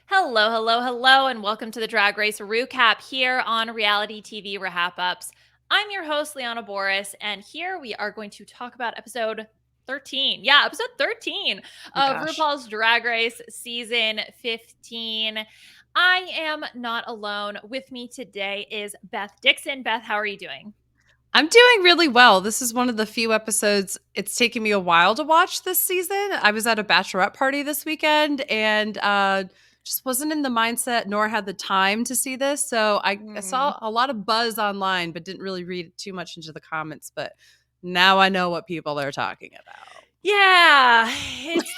Hello, hello, hello, and welcome to the Drag Race Recap here on reality TV RHAPups. I'm your host, Liana Boraas, and here we are going to talk about episode 13. Yeah, episode 13 My of gosh. RuPaul's Drag Race season 15. I am not alone. With me today is Beth Dixon. Beth, how are you doing? I'm doing really well. This is one of the few episodes it's taken me a while to watch this season. I was at a bachelorette party this weekend and just wasn't in the mindset nor had the time to see this. So I saw a lot of buzz online, but didn't really read too much into the comments. But now I know what people are talking about. Yeah, it's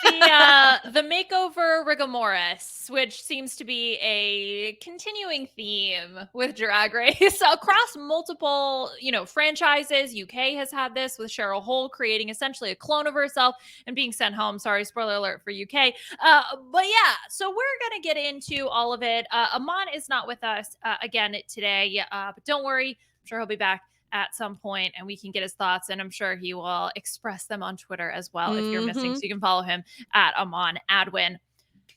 the makeover rigomoris, which seems to be a continuing theme with Drag Race across multiple, franchises. UK has had this with Cheryl Hole creating essentially a clone of herself and being sent home. Sorry, spoiler alert for UK. But yeah, so we're gonna get into all of it. Aman is not with us again today, but don't worry, I'm sure he'll be back at some point and we can get his thoughts, and I'm sure he will express them on Twitter as well if you're missing, so you can follow him at Aman Adwin.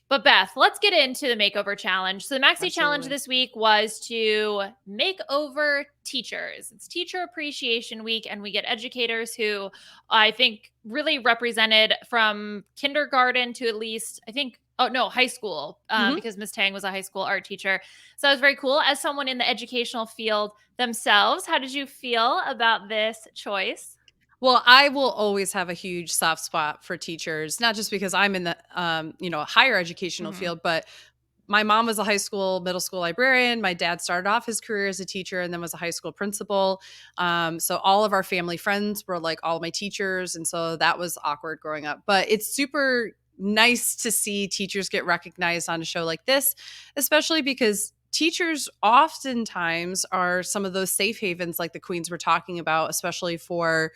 But Beth, let's get into the makeover challenge. So the maxi challenge this week was to make over teachers. It's Teacher Appreciation Week, and we get educators who I think really represented from kindergarten to at least, high school, because Miss Tang was a high school art teacher. So it was very cool. As someone in the educational field themselves, how did you feel about this choice? Well, I will always have a huge soft spot for teachers, not just because I'm in the higher educational field, but my mom was a high school, middle school librarian. My dad started off his career as a teacher and then was a high school principal. So all of our family friends were like all my teachers. And so that was awkward growing up. But it's super nice to see teachers get recognized on a show like this, especially because teachers oftentimes are some of those safe havens like the queens were talking about, especially for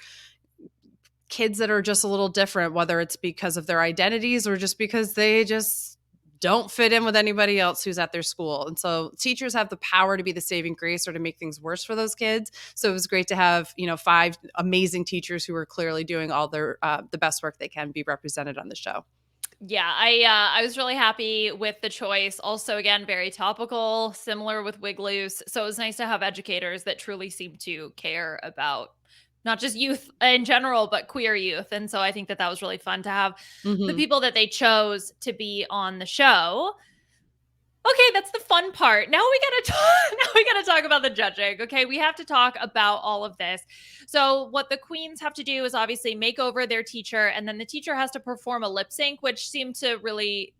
kids that are just a little different, whether it's because of their identities or just because they just don't fit in with anybody else who's at their school. And so teachers have the power to be the saving grace or to make things worse for those kids. So it was great to have, 5 amazing teachers who are clearly doing all their the best work they can be represented on the show. Yeah, I was really happy with the choice. Also, again, very topical, similar with Wig Loose. So it was nice to have educators that truly seem to care about not just youth in general, but queer youth. And so I think that that was really fun to have the Mm-hmm. people that they chose to be on the show. Okay, that's the fun part. Now we gotta talk. Now we gotta talk about the judging. Okay, we have to talk about all of this. So, what the queens have to do is obviously make over their teacher, and then the teacher has to perform a lip sync, which seemed to really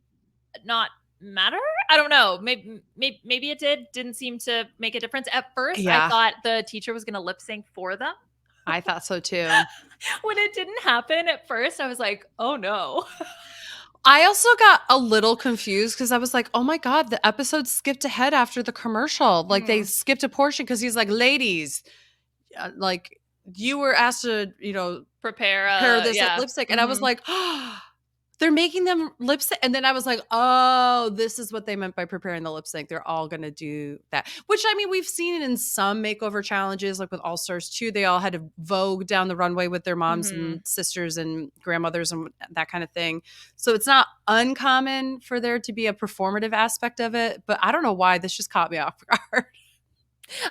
not matter. I don't know. Maybe it didn't seem to make a difference at first. I Yeah, thought the teacher was gonna lip sync for them. I thought so too. When it didn't happen at first, I was like, "Oh no." I also got a little confused because I was like, oh my God, the episode skipped ahead after the commercial. Like they skipped a portion because he's like, ladies, like you were asked to, Prepare. pair this Yeah. lipstick. And I was like, oh, they're making them lip sync. And then I was like, oh, this is what they meant by preparing the lip sync. They're all going to do that, which I mean, we've seen it in some makeover challenges, like with All Stars 2. They all had to vogue down the runway with their moms and sisters and grandmothers and that kind of thing. So it's not uncommon for there to be a performative aspect of it. But I don't know why this just caught me off guard.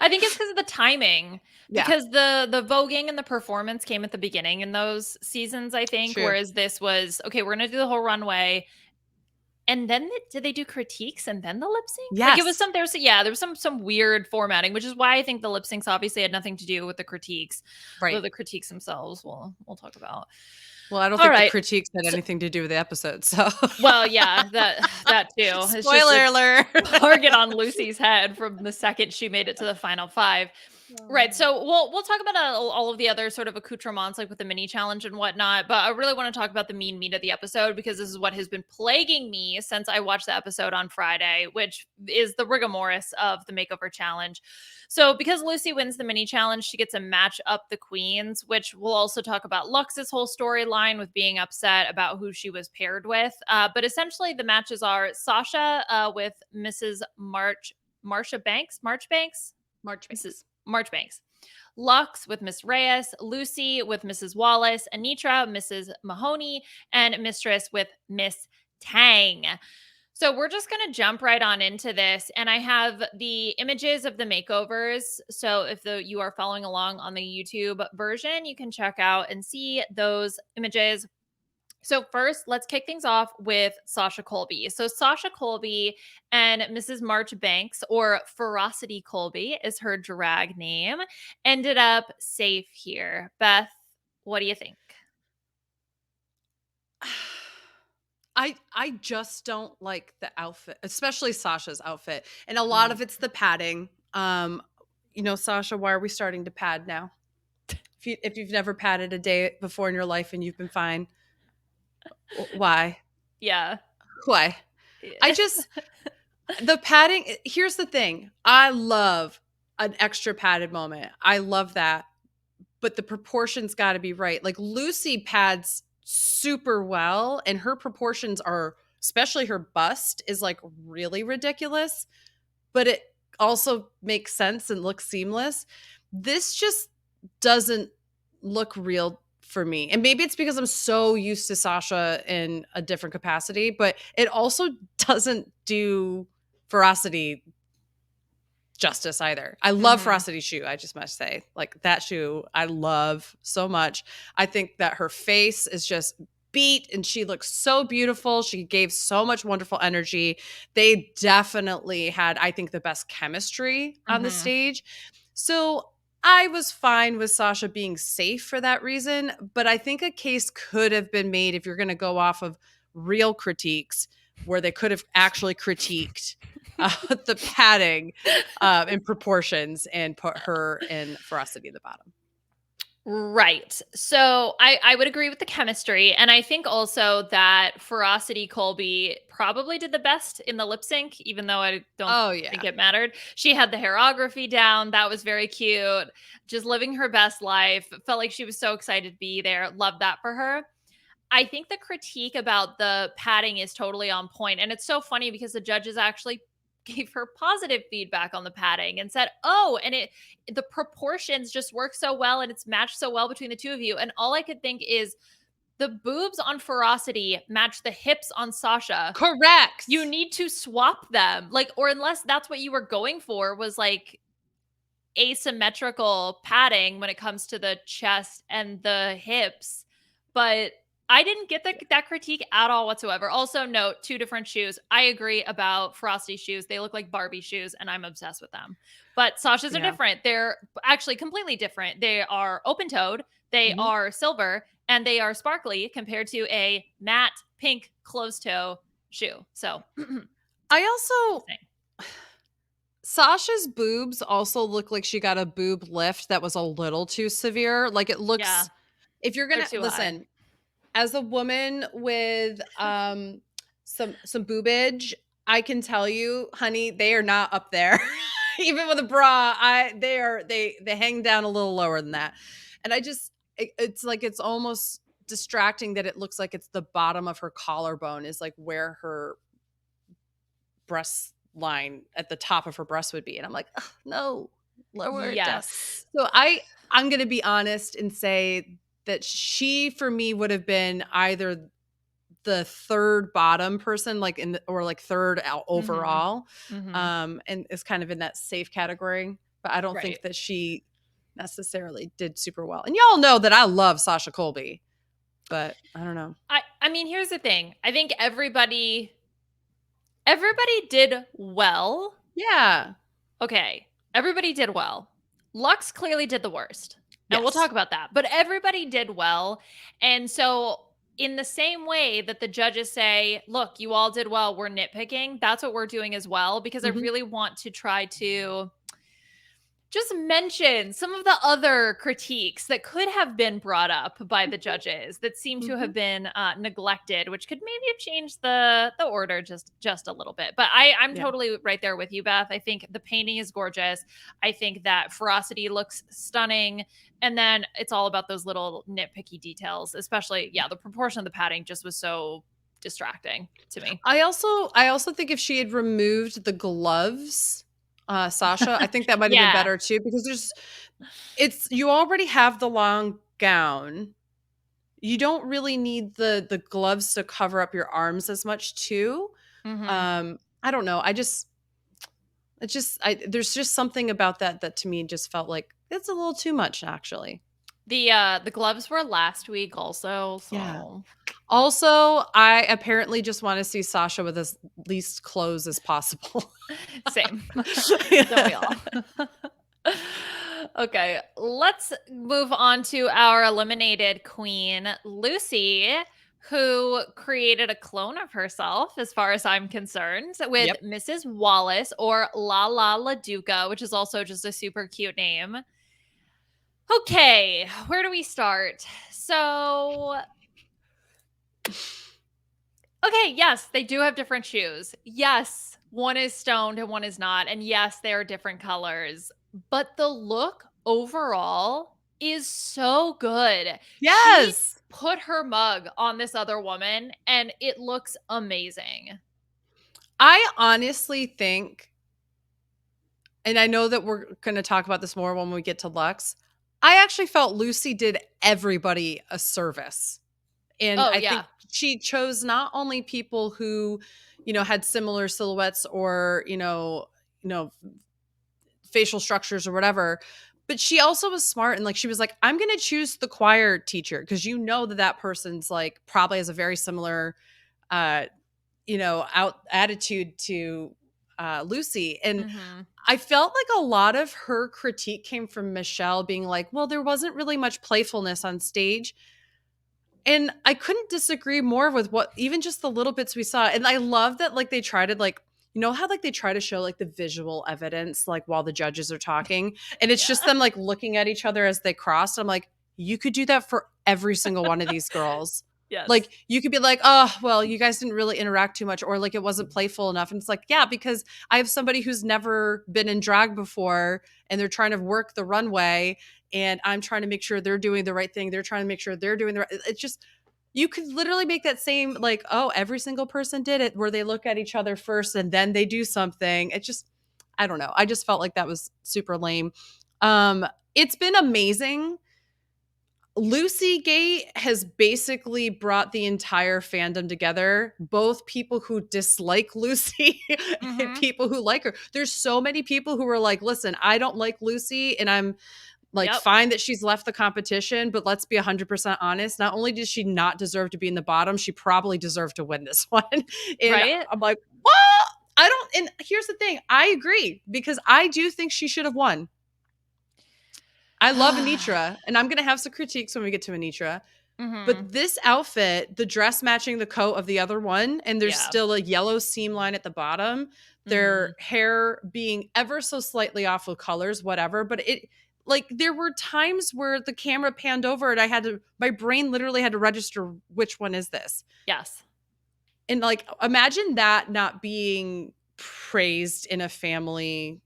I think it's because of the timing. Yeah, Because the voguing and the performance came at the beginning in those seasons, I think, true. whereas this was, okay, we're gonna do the whole runway, and then did they do critiques and then the lip sync? Like it was Yes. there was some weird formatting, which is why I think the lip syncs obviously had nothing to do with the critiques. Though Right. the critiques themselves we'll talk about. Well, I don't All think the right. critiques had So, anything to do with the episode. So, well, yeah, that too. It's just spoiler alert. target on Lucy's head from the second she made it to the final 5. Right. So we'll talk about all of the other sort of accoutrements, like with the mini challenge and whatnot. But I really want to talk about the mean meat of the episode because this is what has been plaguing me since I watched the episode on Friday, which is the rigomoris of the makeover challenge. So because Lucy wins the mini challenge, she gets to match up the queens, which we'll also talk about Lux's whole storyline with being upset about who she was paired with. But essentially, the matches are Sasha with Mrs. Marsha Banks, Mrs. Marchbanks. Lux with Miss Reyes, Lucy with Mrs. Wallace, Anitra, Mrs. Mahoney, and Mistress with Miss Tang. So we're just going to jump right on into this. And I have the images of the makeovers. So if you are following along on the YouTube version, you can check out and see those images. So first, let's kick things off with Sasha Colby. So Sasha Colby and Mrs. Marchbanks, or Ferocity Colby is her drag name, ended up safe here. Beth, what do you think? I just don't like the outfit, especially Sasha's outfit. And a lot of it's the padding. Sasha, why are we starting to pad now? If you've never padded a day before in your life and you've been fine, why? Yeah. Why? The padding, here's the thing. I love an extra padded moment. I love that. But the proportions got to be right. Like Lucy pads super well, and her proportions are, especially her bust is like really ridiculous, but it also makes sense and looks seamless. This just doesn't look real for me. And maybe it's because I'm so used to Sasha in a different capacity, but it also doesn't do Ferocity justice either. I love Ferocity's shoe. I just must say, like, that shoe I love so much. I think that her face is just beat and she looks so beautiful. She gave so much wonderful energy. They definitely had, I think, the best chemistry on the stage. So I was fine with Sasha being safe for that reason, but I think a case could have been made, if you're going to go off of real critiques, where they could have actually critiqued the padding in proportions and put her in Ferocity at the bottom. Right. So I would agree with the chemistry. And I think also that Ferocity Colby probably did the best in the lip sync, even though I don't think it mattered. She had the hairography down. That was very cute. Just living her best life. Felt like she was so excited to be there. Love that for her. I think the critique about the padding is totally on point. And it's so funny because the judges actually gave her positive feedback on the padding and said, the proportions just work so well and it's matched so well between the two of you. And all I could think is the boobs on Ferocity match the hips on Sasha. Correct. You need to swap them. Like, or unless that's what you were going for, was like asymmetrical padding when it comes to the chest and the hips. But I didn't get that critique at all whatsoever. Also, note, two different shoes. I agree about Ferocity shoes. They look like Barbie shoes, and I'm obsessed with them. But Sasha's are different. They're actually completely different. They are open-toed, they are silver, and they are sparkly compared to a matte pink closed-toe shoe. So I also... Sasha's boobs also look like she got a boob lift that was a little too severe. Like, it looks... If you're going to... Listen... As a woman with some boobage, I can tell you, honey, they are not up there. Even with a bra, they hang down a little lower than that. And it's like, it's almost distracting that it looks like it's the bottom of her collarbone is like where her breast line at the top of her breast would be. And I'm like, oh, no, lower it down. So I'm going to be honest and say that she, for me, would have been either the third bottom person, like or like third overall, and is kind of in that safe category. But I don't think that she necessarily did super well. And y'all know that I love Sasha Colby, but I don't know. I mean, here's the thing. I think everybody did well. Yeah. Okay. Everybody did well. Luxe clearly did the worst. And we'll talk about that. But everybody did well. And so in the same way that the judges say, look, you all did well, we're nitpicking, that's what we're doing as well. Because I really want to try to just mention some of the other critiques that could have been brought up by the judges that seem to have been neglected, which could maybe have changed the order just a little bit. But I'm totally right there with you, Beth. I think the painting is gorgeous. I think that Ferocity looks stunning. And then it's all about those little nitpicky details, especially, the proportion of the padding just was so distracting to me. I also think if she had removed the gloves, Sasha, I think that might have been better too, because you already have the long gown. You don't really need the gloves to cover up your arms as much too. Mm-hmm. I don't know. There's just something about that to me just felt like it's a little too much, actually. The gloves were last week also, Yeah. so Also, I apparently just want to see Sasha with as least clothes as possible. same. Don't we all? Okay, let's move on to our eliminated queen, Lucy, who created a clone of herself, as far as I'm concerned, with Yep. Mrs. Wallace, or La La LaDuca, which is also just a super cute name. Okay, where do we start? So, okay, yes, they do have different shoes. Yes, one is stoned and one is not. And yes, they are different colors. But the look overall is so good. She Yes. put her mug on this other woman and it looks amazing. I honestly think, and I know that we're going to talk about this more when we get to Lux, I actually felt Lucy did everybody a service. And Oh, I yeah. think she chose not only people who, had similar silhouettes or, facial structures or whatever, but she also was smart and like she was like, I'm going to choose the choir teacher because that person's like probably has a very similar uh out attitude to Lucy. And Mm-hmm. I felt like a lot of her critique came from Michelle being like, well, there wasn't really much playfulness on stage. And I couldn't disagree more with what even just the little bits we saw. And I love that like they try to like, how like they try to show like the visual evidence like while the judges are talking. And it's just Yeah. them like looking at each other as they cross. I'm like, you could do that for every single one of these girls. Yes. Like you could be like, oh, well, you guys didn't really interact too much, or like it wasn't playful enough. And it's like, yeah, because I have somebody who's never been in drag before and they're trying to work the runway and I'm trying to make sure they're doing the right thing. They're trying to make sure they're doing the right. It's just, you could literally make that same, like, oh, every single person did it where they look at each other first and then they do something. It just, I don't know. I just felt like that was super lame. It's been amazing. Lucy Gate has basically brought the entire fandom together, both people who dislike Lucy and Mm-hmm. people who like her. There's so many people who are like, listen, I don't like Lucy and I'm like, Yep. fine that she's left the competition, but let's be 100% honest. Not only does she not deserve to be in the bottom, she probably deserved to win this one. And Right? I'm like, what? I don't. And here's the thing, I agree because I do think she should have won. I love Anitra, and I'm going to have some critiques when we get to Anitra. Mm-hmm. But this outfit, the dress matching the coat of the other one, and there's Yeah. still a yellow seam line at the bottom, Mm-hmm. their hair being ever so slightly off of colors, whatever. But it, like, there were times where the camera panned over and my brain literally had to register which one is this. Yes. And like, imagine that not being praised in a family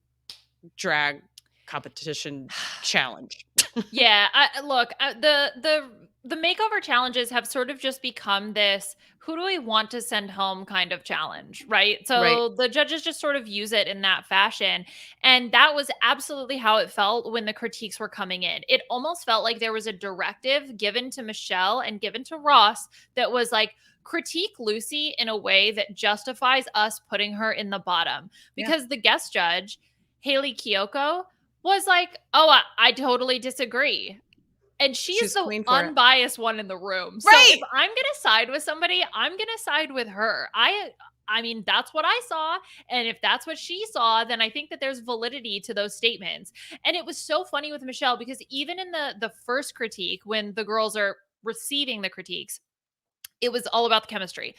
drag competition challenge. Yeah, look, the makeover challenges have sort of just become this who do we want to send home kind of challenge, right? Right. So the judges just sort of use it in that fashion. And that was absolutely how it felt when the critiques were coming in. It almost felt like there was a directive given to Michelle and given to Ross that was like, critique Lucy in a way that justifies us putting her in the bottom. Yeah. Because the guest judge, Haley Kiyoko, was like, oh, I totally disagree. And she's She's the queen for it. unbiased one in the room. So if Right. I'm going to side with somebody, I'm going to side with her. I mean, that's what I saw. And if that's what she saw, then I think that there's validity to those statements. And it was so funny with Michelle because even in the first critique, when the girls are receiving the critiques, it was all about the chemistry.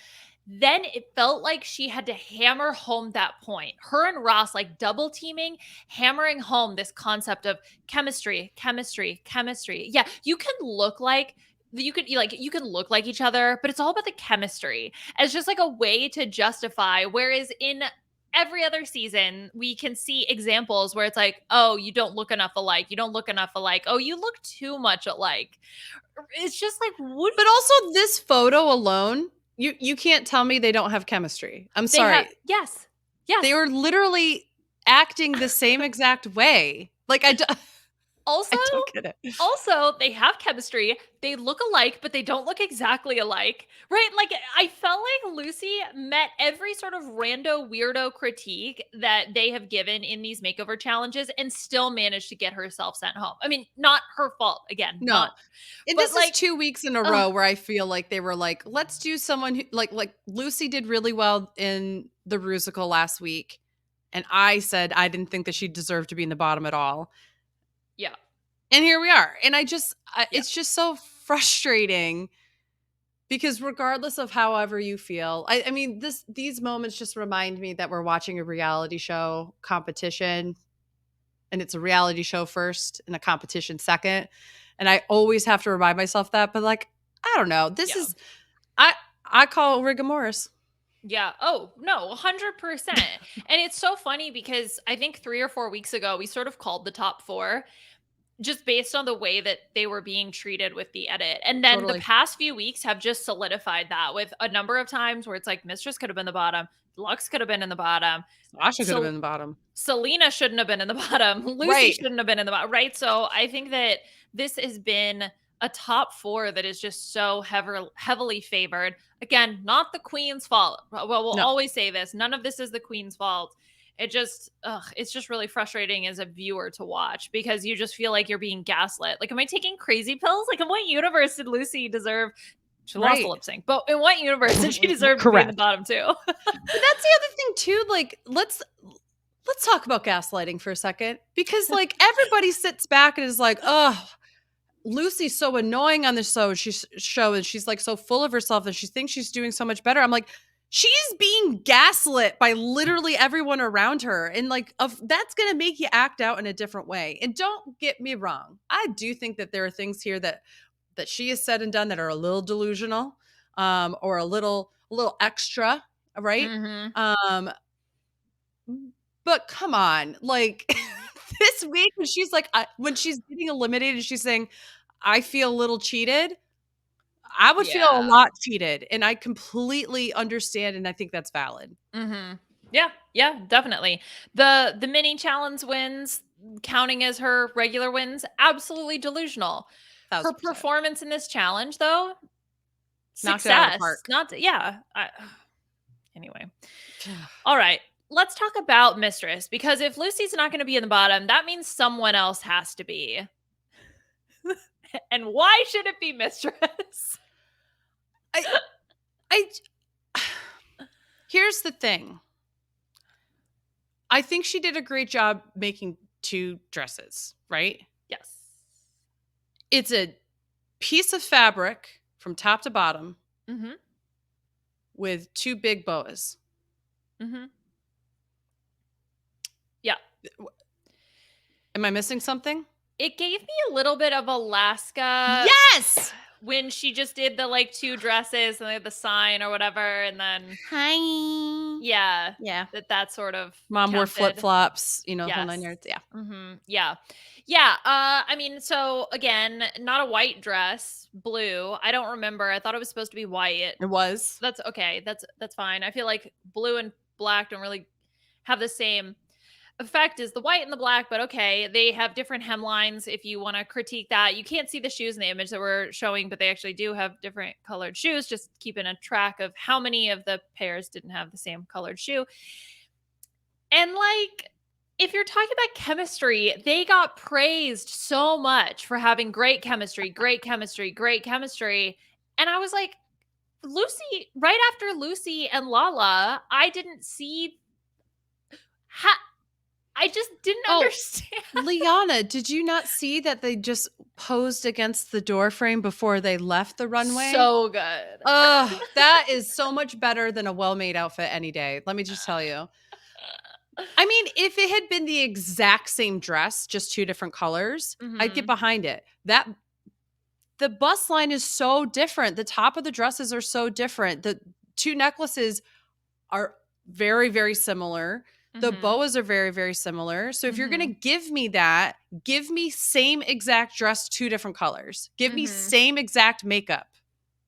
Then it felt like she had to hammer home that point. Her and Ross like double teaming, hammering home this concept of chemistry, chemistry, chemistry. Yeah, you can look like you can look like each other, but it's all about the chemistry. It's just like a way to justify. Whereas in every other season, we can see examples where it's like, oh, you don't look enough alike. You don't look enough alike. Oh, you look too much alike. It's just like, would But also this photo alone, you can't tell me they don't have chemistry. I'm they have? sorry. Yes, yes. They were literally acting the same exact way. Like Also, I don't get it. they have chemistry. They look alike, but they don't look exactly alike, right? Like, I felt like Lucy met every sort of rando weirdo critique that they have given in these makeover challenges and still managed to get herself sent home. I mean, not her fault, again, No. not, And but this is like, 2 weeks in a row where I feel like they were like, let's do someone who like Lucy did really well in the Rusical last week. And I said I didn't think that she deserved to be in the bottom at all. yeah. And here we are. And Yeah. it's just so frustrating because regardless of however you feel, I mean, these moments just remind me that we're watching a reality show competition, and it's a reality show first and a competition second. And I always have to remind myself that, but like, I don't know. This Yeah. is, I call rigor mortis. Yeah. Oh, no, 100%. And it's so funny because I think 3 or 4 weeks ago, we sort of called the top 4 just based on the way that they were being treated with the edit. And then the Totally. past few weeks have just solidified that with a number of times where it's like Mistress could have been the bottom, Lux could have been in the bottom. Sasha could have So been the bottom. Selena shouldn't have been in the bottom. Lucy Right. shouldn't have been in the bottom, right? So I think that this has been a top 4 that is just so heavily favored. Again, not the queen's fault. Well, we'll No. always say this. None of this is the queen's fault. It's just really frustrating as a viewer to watch because you just feel like you're being gaslit. Like, am I taking crazy pills? Like, in what universe did Lucy deserve? She lost the Right. lip sync, but in what universe did she deserve to be in the bottom too? But that's the other thing too. Like, let's talk about gaslighting for a second, because like everybody sits back and is like, oh, Lucy's so annoying on this show, and she's like so full of herself and she thinks she's doing so much better. I'm like, she's being gaslit by literally everyone around her, and like that's gonna make you act out in a different way. And don't get me wrong, I do think that there are things here that she has said and done that are a little delusional, or a little extra, right? Mm-hmm. But come on, like this week when she's like, when she's getting eliminated, she's saying, I feel a little cheated. I would feel a lot cheated, and I completely understand, and I think that's valid. Mm-hmm. Yeah, definitely. The mini challenge wins, counting as her regular wins, absolutely delusional. Her 1000%. performance in this challenge, though, Knocked it out of the success. park. Anyway, all right. Let's talk about Mistress, because if Lucy's not going to be in the bottom, that means someone else has to be. And why should it be Mistress? Here's the thing. I think she did a great job making 2 dresses, right? Yes. It's a piece of fabric from top to bottom, Mm-hmm. with 2 big boas. Mm-hmm. Yeah. Am I missing something? It gave me a little bit of Alaska. Yes! When she just did the like 2 dresses and they had the sign or whatever, and then Hi. Yeah. That sort of Mom wore counted. flip-flops, whole 9 Yes. yards. Yeah. Mm-hmm. Yeah. I mean, so again, not a white dress, blue. I don't remember. I thought it was supposed to be white. It was. That's okay. That's fine. I feel like blue and black don't really have the same effect as the white and the black, but okay, they have different hemlines. If you want to critique that, you can't see the shoes in the image that we're showing, but they actually do have different colored shoes. Just keeping a track of how many of the pairs didn't have the same colored shoe. And like, if you're talking about chemistry, they got praised so much for having great chemistry, great chemistry, great chemistry. And I was like, Lucy, right after Lucy and Lala, I didn't see I just didn't understand. Liana, did you not see that they just posed against the door frame before they left the runway? So good. That is so much better than a well-made outfit any day. Let me just tell you. I mean, if it had been the exact same dress, just 2 different colors, I'd get behind it. The bust line is so different. The top of the dresses are so different. The 2 necklaces are very, very similar. The boas are very, very similar. So if you're going to give me that, give me same exact dress, 2 different colors. Give me same exact makeup,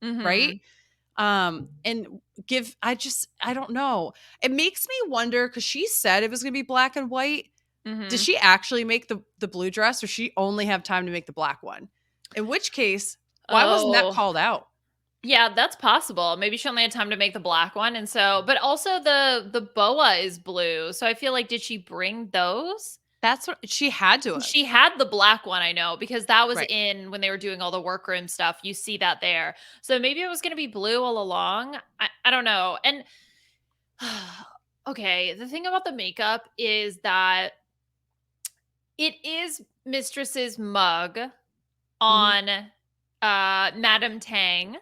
right? And I don't know. It makes me wonder, because she said it was going to be black and white. Did she actually make the blue dress, or she only have time to make the black one? In which case, why wasn't that called out? Yeah, that's possible. Maybe she only had time to make the black one, and so, but also the boa is blue. So I feel like, did she bring those? That's what she had to have. She had the black one, I know, because that was Right. in when they were doing all the workroom stuff. You see that there. So maybe it was going to be blue all along. I don't know. And okay, the thing about the makeup is that it is Mistress's mug on Madame Tang,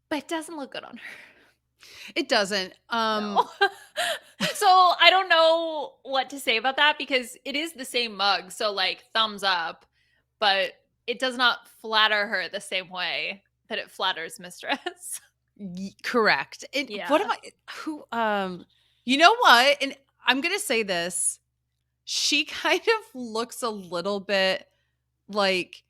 but it doesn't look good on her. It doesn't. No. So I don't know what to say about that, because it is the same mug. So like, thumbs up, but it does not flatter her the same way that it flatters Mistress. Correct. Yeah. What am I? You know what? And I'm gonna say this. She kind of looks a little bit like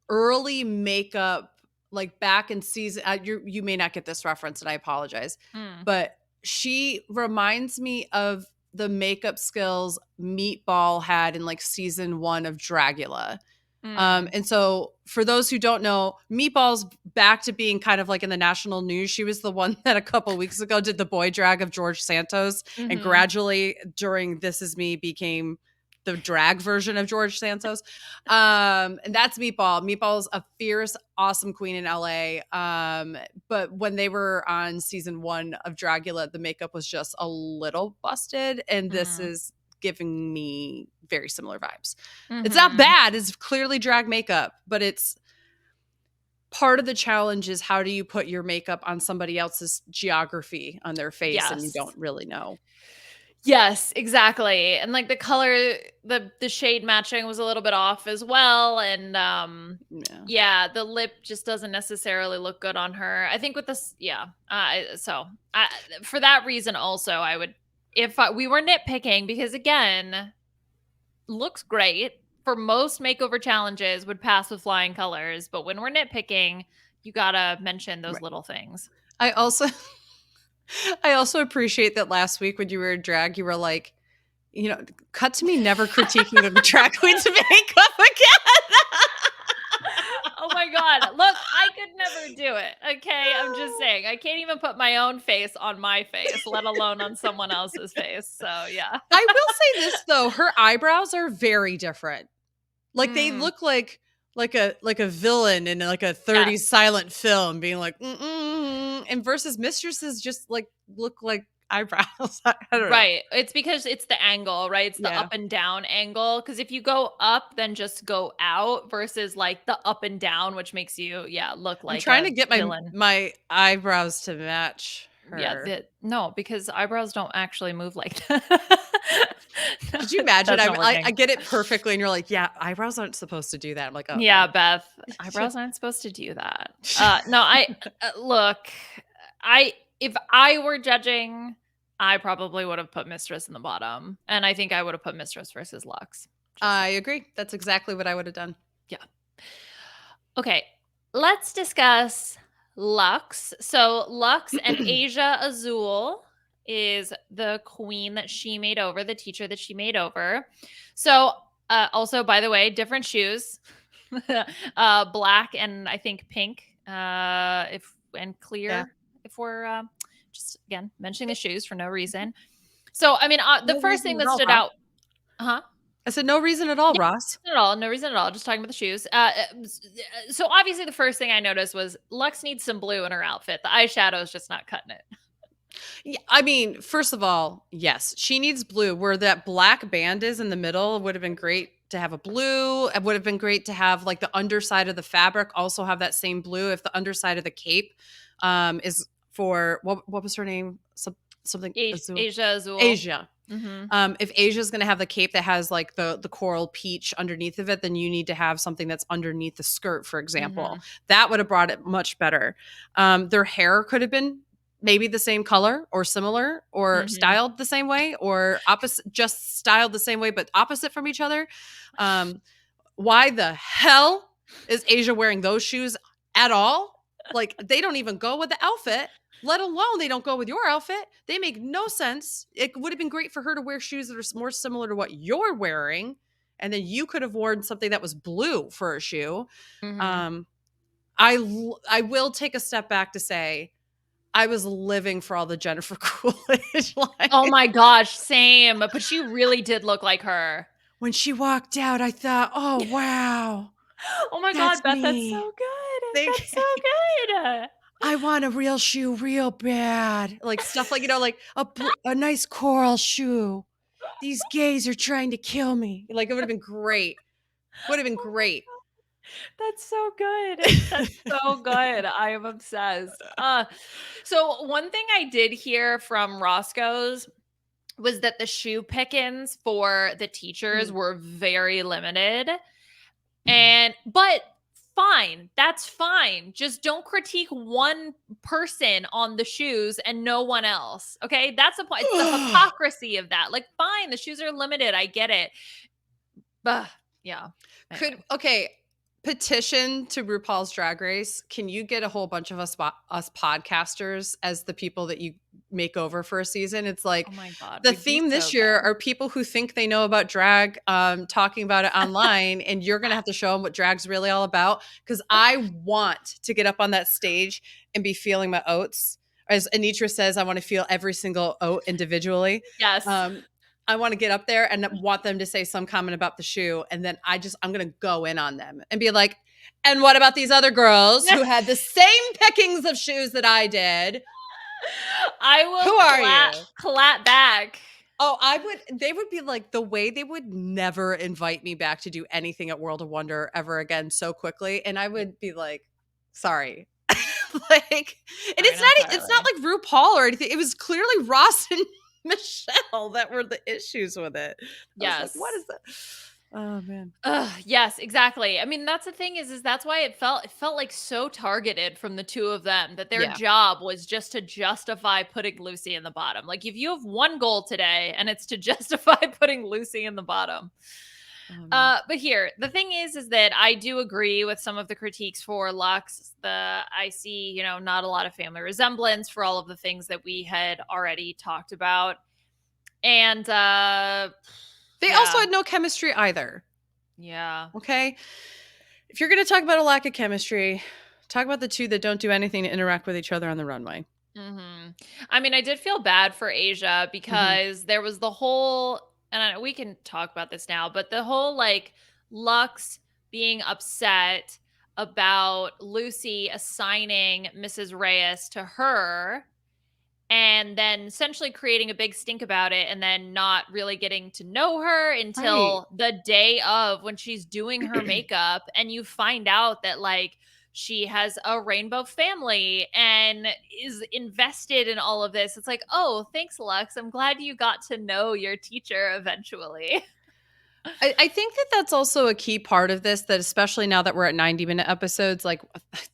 early makeup, like back in season. You may not get this reference, and I apologize, but she reminds me of the makeup skills Meatball had in like season 1 of Dragula. And so for those who don't know, Meatball's back to being kind of like in the national news. She was the one that a couple weeks ago did the boy drag of George Santos, and gradually during This Is Me became the drag version of George Santos. And that's Meatball. Meatball's a fierce, awesome queen in LA. But when they were on season 1 of Dragula, the makeup was just a little busted. And this is giving me very similar vibes. It's not bad. It's clearly drag makeup, but it's part of the challenge is, how do you put your makeup on somebody else's geography on their face and you don't really know? Yes, exactly. And like the color, the shade matching was a little bit off as well. And the lip just doesn't necessarily look good on her. I think with this, for that reason also, I would, if we were nitpicking, because again, looks great for most makeover challenges, would pass with flying colors. But when we're nitpicking, you gotta mention those little things. I also appreciate that last week when you were in drag, you were like, cut to me never critiquing the drag queen's makeup again. Oh my God. Look, I could never do it. Okay. I'm just saying, I can't even put my own face on my face, let alone on someone else's face. So yeah. I will say this though, her eyebrows are very different. Like they look like a villain in like a 30s silent film, being like, and versus Mistresses just like look like eyebrows. I don't know. Right. It's because it's the angle, right? It's the up and down angle. Because if you go up, then just go out, versus like the up and down, which makes you, look like. I'm trying to get villain. my eyebrows to match her. Yeah. No, because eyebrows don't actually move like that. Could you imagine? I get it perfectly, and you're like, yeah, eyebrows aren't supposed to do that. I'm like, oh yeah, Beth, eyebrows aren't supposed to do that. No, look, if I were judging, I probably would have put Mistress in the bottom, and I think I would have put Mistress versus Lux. I agree. That's exactly what I would have done. Yeah. Okay, let's discuss Lux. So Lux and Asia Azul is the queen that she made over, the teacher that she made over. So also, by the way, different shoes, black and I think pink, and clear, if we're just again mentioning the shoes for no reason. So I mean, the first thing that stood out, I said no reason at all, Ross. No reason at all. Just talking about the shoes. So obviously the first thing I noticed was Lux needs some blue in her outfit. The eyeshadow is just not cutting it. Yeah, I mean, first of all, yes, she needs blue. Where that black band is in the middle, it would have been great to have a blue. It would have been great to have like the underside of the fabric also have that same blue. If the underside of the cape is for, what was her name? Something Asia Azul. Asia. If Asia's going to have the cape that has like the coral peach underneath of it, then you need to have something that's underneath the skirt, for example. That would have brought it much better. Their hair could have been maybe the same color or similar or styled the same way or opposite, just styled the same way, but opposite from each other. Why the hell is Asia wearing those shoes at all? Like they don't even go with the outfit. let alone they don't go with your outfit. They make no sense. It would have been great for her to wear shoes that are more similar to what you're wearing. And then you could have worn something that was blue for a shoe. Mm-hmm. Um, I will take a step back to say I was living for all the Jennifer Coolidge lines. Oh my gosh, same. But she really did look like her. When she walked out, I thought, oh, wow. Oh my That's God, Beth, that's so me. good. That's so good. I want a real shoe real bad. Like stuff like, like a nice coral shoe. These gays are trying to kill me. Like it would have been great. Would have been great. That's so good. That's so good. I am obsessed. So one thing I did hear from Roscoe's was that the shoe pickings for the teachers were very limited. But fine, that's fine. Just don't critique one person on the shoes and no one else. Okay? That's the point. It's the hypocrisy of that. Like, fine, the shoes are limited. I get it. But yeah. Anyway. Petition to RuPaul's Drag Race. Can you get a whole bunch of us podcasters as the people that you make over for a season? It's like, oh my God, the theme this year are people who think they know about drag, talking about it online, and you're going to have to show them what drag's really all about. Because I want to get up on that stage and be feeling my oats. As Anitra says, I want to feel every single oat individually. Yes. I want to get up there and want them to say some comment about the shoe. And then I'm going to go in on them and be like, and what about these other girls who had the same pickings of shoes that I did? I will Who are you? Clap back. Oh, they would be like, the way they would never invite me back to do anything at World of Wonder ever again so quickly. And I would be like, sorry. Like, and it's not like RuPaul or anything. It was clearly Ross and Michelle that were the issues with it. Yes. Like, what is that? Oh man. Yes, exactly. I mean, that's the thing is that's why it felt like so targeted from the two of them, that their job was just to justify putting Lucy in the bottom. Like, if you have one goal today and it's to justify putting Lucy in the bottom. But here, the thing is that I do agree with some of the critiques for Lux. I see, not a lot of family resemblance for all of the things that we had already talked about. And they also had no chemistry either. Yeah. Okay. If you're going to talk about a lack of chemistry, talk about the two that don't do anything to interact with each other on the runway. Mm-hmm. I mean, I did feel bad for Asia because there was the whole, and we can talk about this now, but the whole like Lux being upset about Lucy assigning Mrs. Reyes to her and then essentially creating a big stink about it and then not really getting to know her until the day of when she's doing her makeup and you find out that like she has a rainbow family and is invested in all of this. It's like, oh, thanks, Lux. I'm glad you got to know your teacher eventually. I think that that's also a key part of this, that especially now that we're at 90-minute episodes, like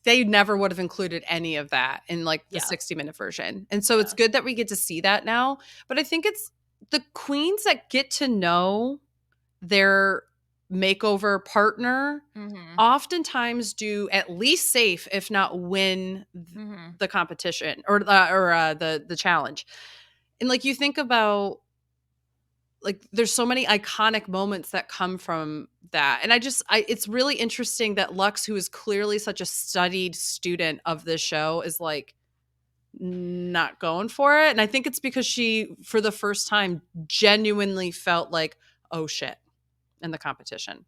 they never would have included any of that in like the 60-minute version. And so it's good that we get to see that now. But I think it's the queens that get to know their makeover partner oftentimes do at least safe, if not win the competition or the challenge. And like you think about, like there's so many iconic moments that come from that. And it's really interesting that Lux, who is clearly such a studied student of this show, is like not going for it. And I think it's because she, for the first time, genuinely felt like, oh shit, in the competition.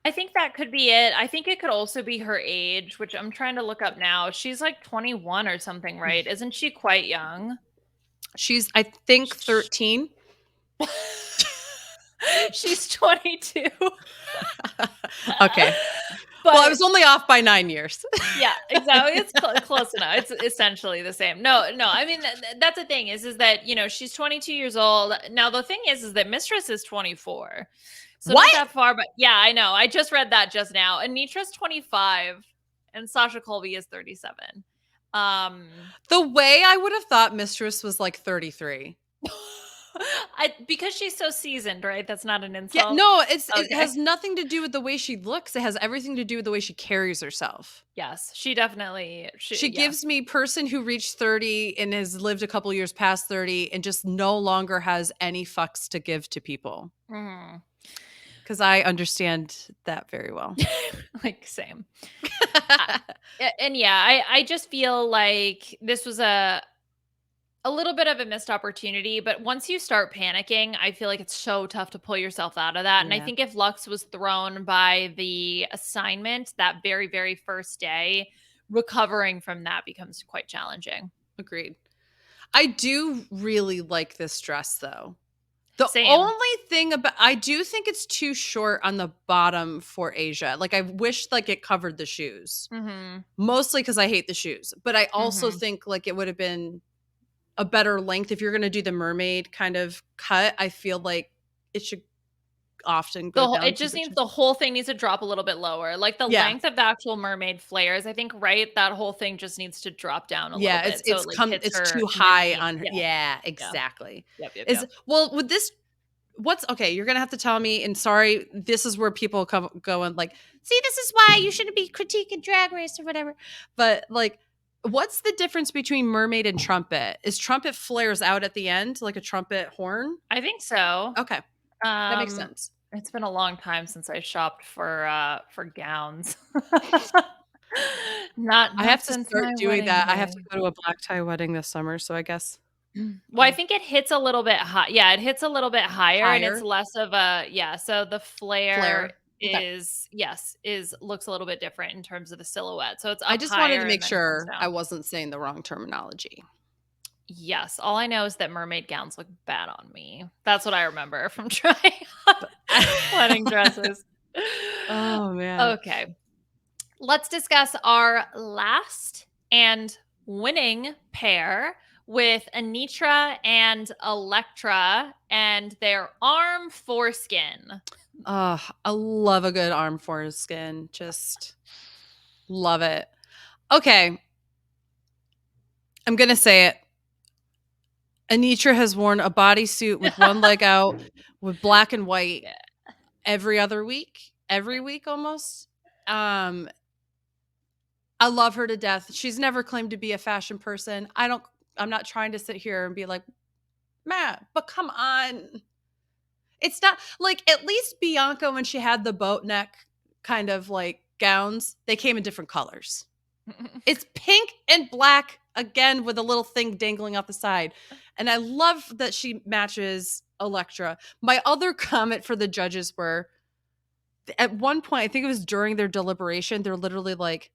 I think that could be it. I think it could also be her age, which I'm trying to look up now. She's like 21 or something, right? Isn't she quite young? She's, I think, 13. She's 22. Okay. But, well, I was only off by 9 years. Yeah, exactly. It's close enough. It's essentially the same. No. I mean, that's the thing is that, she's 22 years old. Now, the thing is that Mistress is 24. So what? Not that far, but yeah, I know. I just read that just now. Anitra's 25 and Sasha Colby is 37. The way I would have thought Mistress was like 33. Because she's so seasoned, right? That's not an Yeah, insult. no, it Okay. has nothing to do with the way she looks. It has everything to do with the way she carries herself. Yes, she definitely. She Yeah. gives me person who reached 30 and has lived a couple years past 30 and just no longer has any fucks to give to people. Mhm. Because I understand that very well. Like same. I, and yeah, I just feel like this was a little bit of a missed opportunity, but once you start panicking, I feel like it's so tough to pull yourself out of that. And I Yeah, think if Lux was thrown by the assignment that very, very first day, recovering from that becomes quite challenging. agreed. I do really like this dress though. The Same. only thing about I do think it's too short on the bottom for Asia. Like I wish like it covered the shoes. Mhm. Mostly because I hate the shoes. But I also Mhm. think like it would have been a better length if you're gonna do the mermaid kind of cut. I feel like it should often go down It to just the needs chin. the whole thing needs to drop a little bit lower. Like the Yeah. length of the actual mermaid flares, I think, right? That whole thing just needs to drop down a little Yeah, bit so it like hits it's her too high knee. on her. Yeah. Yeah, Yeah. exactly. Yep. Yep. Is Yep. well, with this what's okay, you're gonna have to tell me, and sorry, this is where people come going like, see, this is why you shouldn't be critiquing drag race or whatever. But like, what's the difference between mermaid and trumpet? Is trumpet flares out at the end like a trumpet horn? I think so. Okay, that makes Um, sense. it's been a long time since I shopped for gowns. Not I have to since start my doing wedding that. I have to day. go to a black tie wedding this summer, so I guess Well, I think it hits a little bit high. Yeah, it hits a little bit higher and it's higher less of a yeah, so the flare flare. Okay. is yes, is looks a little bit different in terms of the silhouette. So it's I up just wanted to higher and make then comes sure I down. wasn't saying the wrong terminology. Yes, all I know is that mermaid gowns look bad on me. That's what I remember from trying on But wedding dresses. oh man. Okay. Let's discuss our last and winning pair with Anitra and Electra and their arm foreskin. I love a good arm foreskin. Just love it. Okay, I'm gonna say it. Anitra has worn a bodysuit with one leg out with black and white Yeah. every week almost. Um, I love her to death. She's never claimed to be a fashion person. I'm not trying to sit here and be like, Matt, but come on. It's not like at least Bianca when she had the boat neck kind of like gowns, they came in different colors. It's pink and black again with a little thing dangling off the side. And I love that she matches Electra. My other comment for the judges were at one point, I think it was during their deliberation, they're literally like,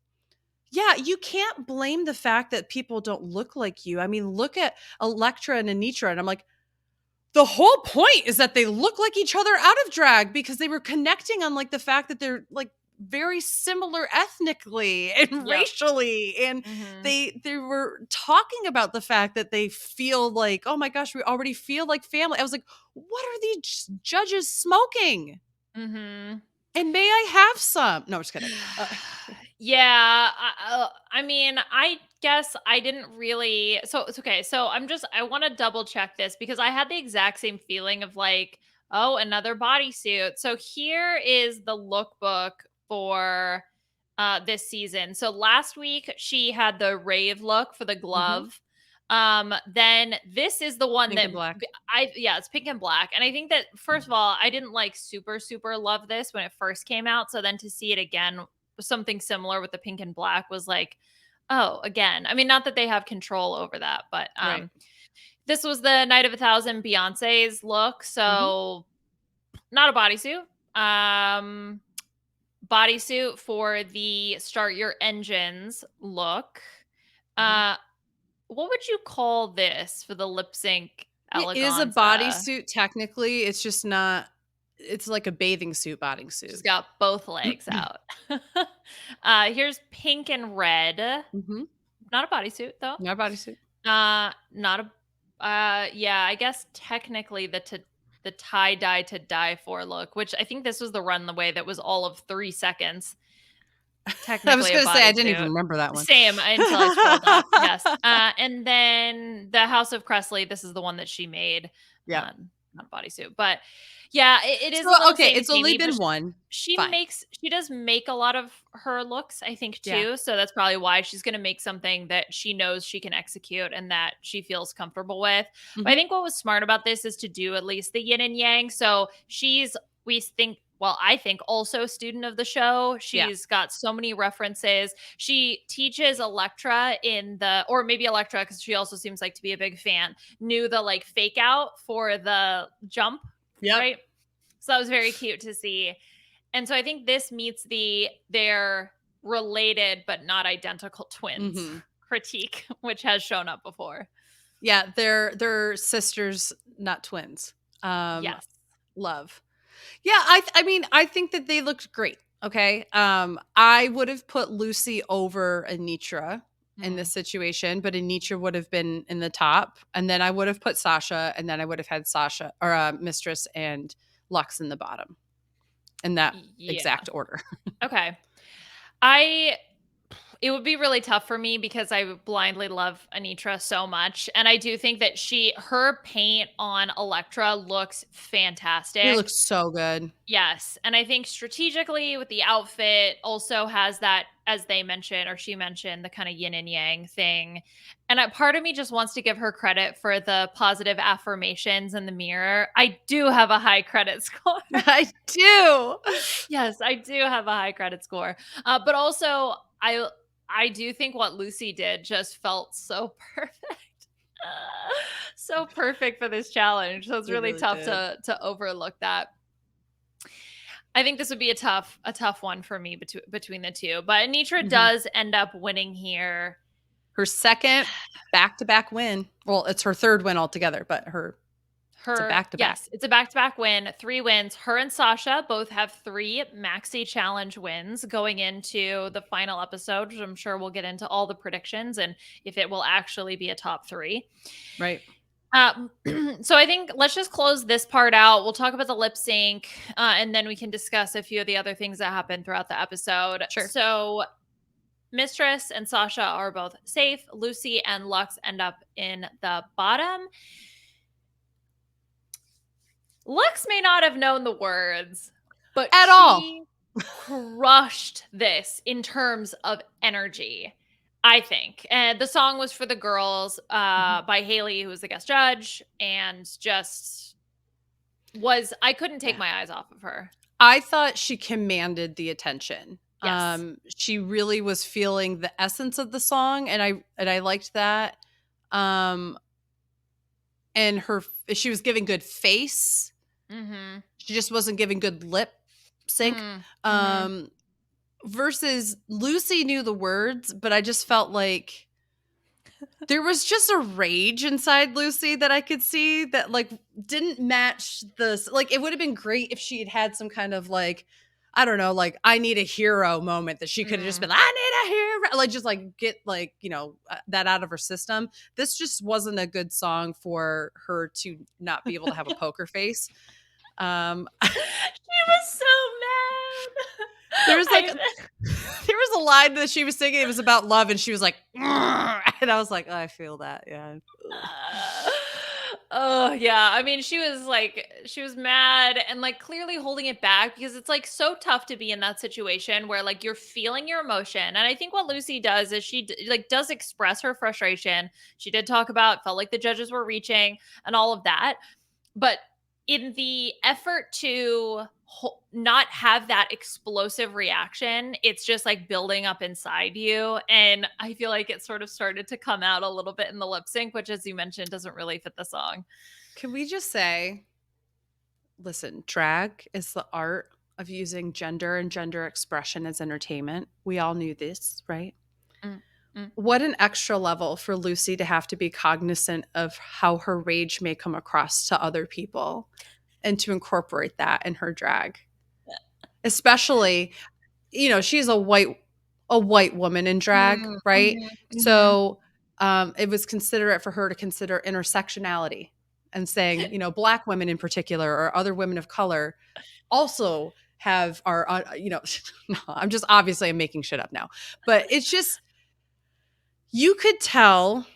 yeah, you can't blame the fact that people don't look like you. I mean, look at Electra and Anitra. And I'm like, the whole point is that they look like each other out of drag because they were connecting on like the fact that they're like very similar ethnically and Yep. racially, and Mhm. they were talking about the fact that they feel like, oh my gosh, we already feel like family. I was like, what are these judges smoking? Mhm. And may I have some? No, I'm just kidding. Yeah, I mean, I guess I didn't really. So it's okay. So I want to double check this because I had the exact same feeling of like, oh, another bodysuit. So here is the lookbook for this season. So last week she had the rave look for the Mhm. glove. Then this is the one Pink that and black. it's pink and black. And I think that first of all, I didn't like super love this when it first came out. So then to see it again, something similar with the pink and black was like, oh, again. I mean, not that they have control over that, but Right. this was the Night of a Thousand Beyonce's look. Mhm. So not a bodysuit. Um bodysuit for the Start Your Engines look. Mhm. Uh what would you call this for the lip sync It is a eleganza? bodysuit technically. It's just not it's like a bathing suit She's bodysuit. got both legs out. Here's pink and red. Mhm. Not a bodysuit though. Not a bodysuit. Not a yeah, I guess technically the tie-dye to die for look, which I think this was the runway that was all of 3 seconds. technically I was a going to say, I didn't bodysuit. even remember that one. Same until I scrolled up. Yes. And then the House of Cressley, this is the one that she made. Yeah. Not a bodysuit, but yeah, it is a So, little okay, samey it's only samey, but been one. Fine. she does make a lot of her looks, I think, Yeah. too. So that's probably why she's going to make something that she knows she can execute and that she feels comfortable with. But I think what was smart about this is to do at least the yin and yang. So I think also student of the show. She's got so many references. She teaches Electra or maybe Electra, because she also seems like to be a big fan, knew the like fake out for the jump. Yep. Right. So that was very cute to see. And so I think this meets they're related but not identical twins critique, which has shown up before. Yeah, they're sisters, not twins. Yes. Love. Yeah, I mean, I think that they looked great. Okay. I would have put Lucy over Anitra in this situation, but Anitra would have been in the top. And then I would have put Sasha, and then I would have had Sasha or Mistress and Lux in the bottom in that exact order. Okay. It would be really tough for me because I blindly love Anitra so much. And I do think that her paint on Electra looks fantastic. It looks so good. Yes. And I think strategically with the outfit also has that, as they mentioned, or she mentioned, the kind of yin and yang thing. And part of me just wants to give her credit for the positive affirmations in the mirror. I do have a high credit score. I do. Yes, I do have a high credit score. But also, I do think what Lucy did just felt so perfect. So perfect for this challenge. So it's really tough to overlook that. I think this would be a tough one for me between the two. But Anitra does end up winning here. Her second back-to-back win. Well, it's her third win altogether, but it's a back-to-back. Yes, it's a back-to-back win, 3 wins. Her and Sasha both have 3 Maxi Challenge wins going into the final episode, which I'm sure we'll get into all the predictions and if it will actually be a top 3. Right. So I think let's just close this part out. We'll talk about the lip sync, and then we can discuss a few of the other things that happened throughout the episode. Sure. So Mistress and Sasha are both safe. Lucy and Lux end up in the bottom. Lux may not have known the words, but she crushed this in terms of energy, I think. And the song was For the Girls by Haley, who was the guest judge, and I couldn't take my eyes off of her. I thought she commanded the attention. Yes. She really was feeling the essence of the song, and I liked that. And she was giving good face. She just wasn't giving good lip sync. Versus Lucy knew the words, but I just felt like there was just a rage inside Lucy that I could see that like didn't match this. Like it would have been great if she had some kind of like, I don't know, like I need a hero moment that she could have just been like, I need a hero. Like just like get like, that out of her system. This just wasn't a good song for her to not be able to have a poker face. She was so mad. There was a line that she was singing. It was about love, and she was like, and I was like, oh, I feel that, yeah. Oh yeah. I mean, she was mad and like clearly holding it back because it's like so tough to be in that situation where like you're feeling your emotion. And I think what Lucy does is she like does express her frustration. She did talk about felt like the judges were reaching and all of that, but in the effort to not have that explosive reaction, it's just like building up inside you. And I feel like it sort of started to come out a little bit in the lip sync, which, as you mentioned, doesn't really fit the song. Can we just say, listen, drag is the art of using gender and gender expression as entertainment. We all knew this, right? What an extra level for Lucy to have to be cognizant of how her rage may come across to other people and to incorporate that in her drag. Especially, she's a white woman in drag, right? So it was considerate for her to consider intersectionality and saying, Black women in particular or other women of color also are, no, I'm just obviously I'm making shit up now, but it's just, you could tell,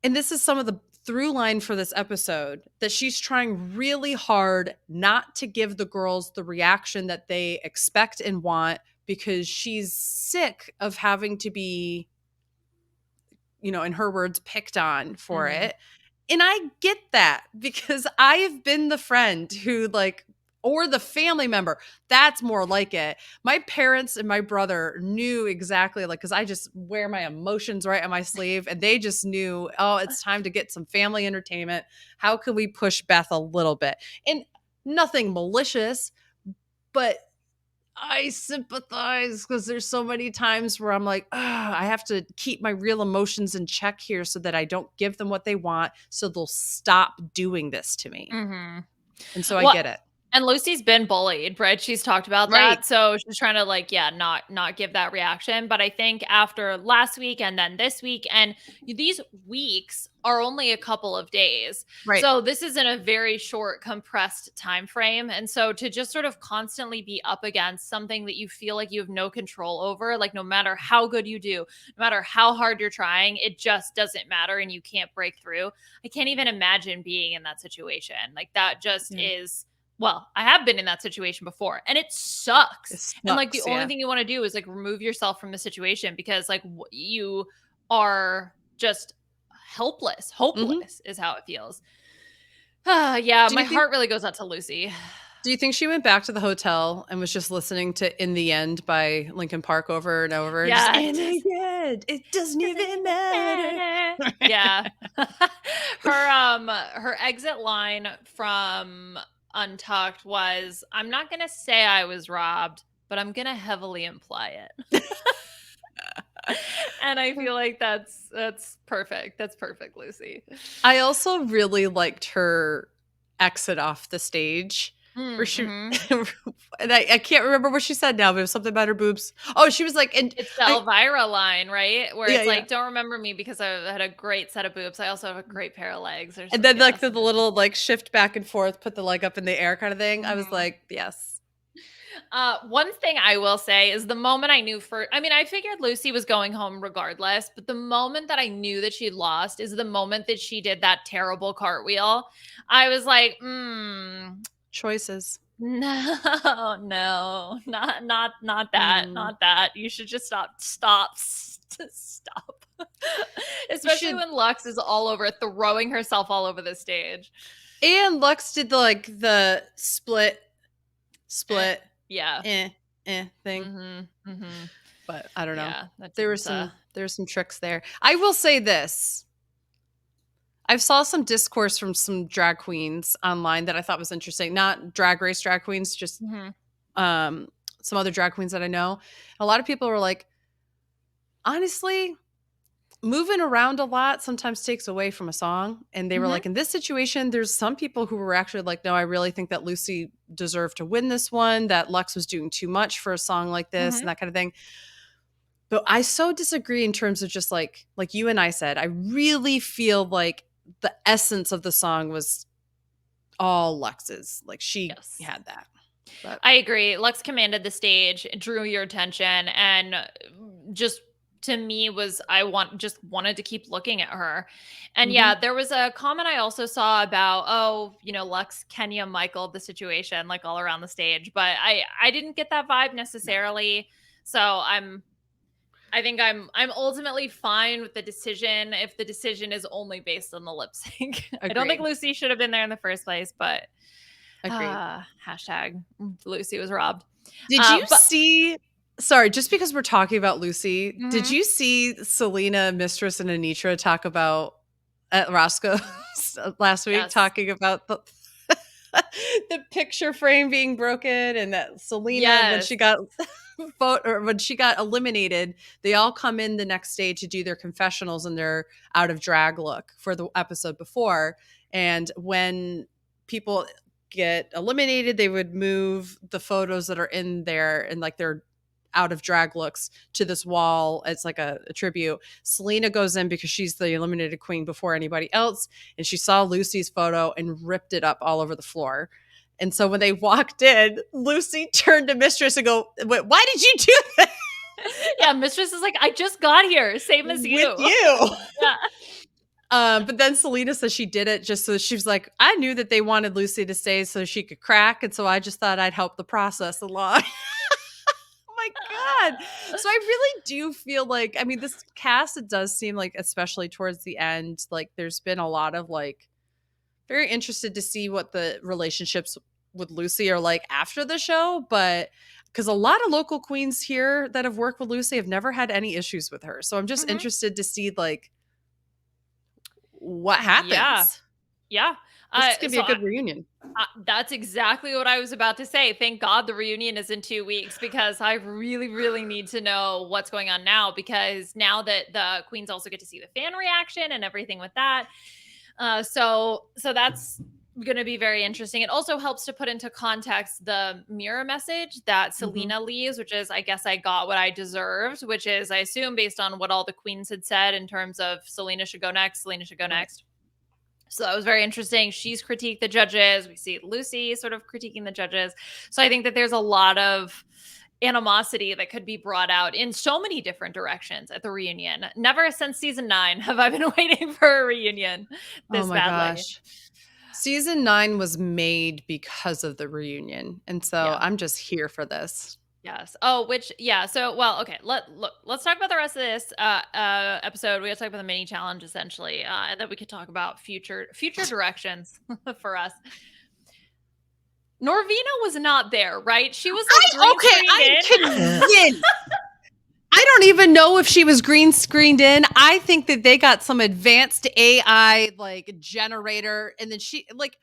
and this is some of the through line for this episode, that she's trying really hard not to give the girls the reaction that they expect and want, because she's sick of having to be, in her words, picked on for it. And I get that, because I've been the friend who or the family member. That's more like it. My parents and my brother knew exactly, because I just wear my emotions right on my sleeve, and they just knew, oh, it's time to get some family entertainment. How can we push Beth a little bit? And nothing malicious, but I sympathize, because there's so many times where I'm like, I have to keep my real emotions in check here so that I don't give them what they want, so they'll stop doing this to me. Mm-hmm. And so I get it. And Lucy's been bullied, right? She's talked about that. So she's trying to not give that reaction. But I think after last week and then this week, and these weeks are only a couple of days. Right. So this is in a very short, compressed time frame. And so to just sort of constantly be up against something that you feel like you have no control over, no matter how good you do, no matter how hard you're trying, it just doesn't matter and you can't break through. I can't even imagine being in that situation. That just is... Well, I have been in that situation before, and it sucks. And the only thing you want to do is remove yourself from the situation, because you are just helpless, hopeless is how it feels. Yeah, my heart really goes out to Lucy. Do you think she went back to the hotel and was just listening to "In the End" by Linkin Park over and over? Yeah, in the end, it doesn't even matter. Yeah. Her exit line from Untucked was, "I'm not gonna say I was robbed, but I'm gonna heavily imply it." And I feel like that's perfect. That's perfect, Lucy. I also really liked her exit off the stage, where she and I can't remember what she said now, but it was something about her boobs. Oh, she was like, and it's the Elvira line, right? Where it's don't remember me because I had a great set of boobs. I also have a great pair of legs. And then the little shift back and forth, put the leg up in the air kind of thing. I was like, yes. One thing I will say is the moment I knew I figured Lucy was going home regardless, but the moment that I knew that she lost is the moment that she did that terrible cartwheel. I was like, choices. No, not that, not that. You should just stop. Especially when Lux is all over, throwing herself all over the stage. And Lux did the split, thing. But I don't know. Yeah, there were some tricks there. I will say this. I saw some discourse from some drag queens online that I thought was interesting. Not drag race drag queens, just some other drag queens that I know. A lot of people were like, honestly, moving around a lot sometimes takes away from a song. And they were like, in this situation, there's some people who were actually like, no, I really think that Lucy deserved to win this one, that Lux was doing too much for a song like this and that kind of thing. But I so disagree in terms of just like you and I said, I really feel like the essence of the song was all Lux's. She had that. But I agree. Lux commanded the stage, drew your attention, and just to me was just wanted to keep looking at her. And there was a comment I also saw about, Lux, Kenya, Michael, the situation, all around the stage. But I didn't get that vibe necessarily. So I think I'm ultimately fine with the decision if the decision is only based on the lip sync. I don't think Lucy should have been there in the first place, but hashtag Lucy was robbed. Did you see? Sorry, just because we're talking about Lucy, did you see Selena, Mistress, and Anitra talk about at Roscoe's last week, talking about the picture frame being broken, and that Selena, when she got when she got eliminated, they all come in the next day to do their confessionals and their out of drag look for the episode before. And when people get eliminated, they would move the photos that are in there and their out of drag looks to this wall. It's like a tribute. Selena goes in because she's the eliminated queen before anybody else, and she saw Lucy's photo and ripped it up all over the floor. And so when they walked in, Lucy turned to Mistress and go, why did you do that? Yeah, Mistress is like, I just got here, same as you. With you. Yeah. But then Selena says she did it just so she was like, I knew that they wanted Lucy to stay so she could crack. And so I just thought I'd help the process along. Oh my God. So I really do feel like, I mean, this cast, it does seem like, especially towards the end, like there's been a lot of like, very interested to see what the relationships with Lucy are like after the show. But because a lot of local queens here that have worked with Lucy have never had any issues with her. So I'm just interested to see like, what happens. Yeah. This is gonna be a good reunion. That's exactly what I was about to say. Thank God the reunion is in 2 weeks, because I really, really need to know what's going on now, because now that the queens also get to see the fan reaction and everything with that. So that's going to be very interesting. It also helps to put into context the mirror message that Selena leaves, which is, I guess I got what I deserved, which is, I assume, based on what all the queens had said in terms of Selena should go next, Selena should go next. So that was very interesting. She's critiqued the judges. We see Lucy sort of critiquing the judges. So I think that there's a lot of animosity that could be brought out in so many different directions at the reunion. Never since season 9 have I been waiting for a reunion this badly. Gosh. Season 9 was made because of the reunion. And so I'm just here for this. Yes. Oh, so, well, okay. Let's talk about the rest of this episode. We got to talk about the mini challenge, essentially, and then we could talk about future directions for us. Norvina was not there, right? She was I'm convinced. I don't even know if she was green screened in. I think that they got some advanced AI like generator, and then she like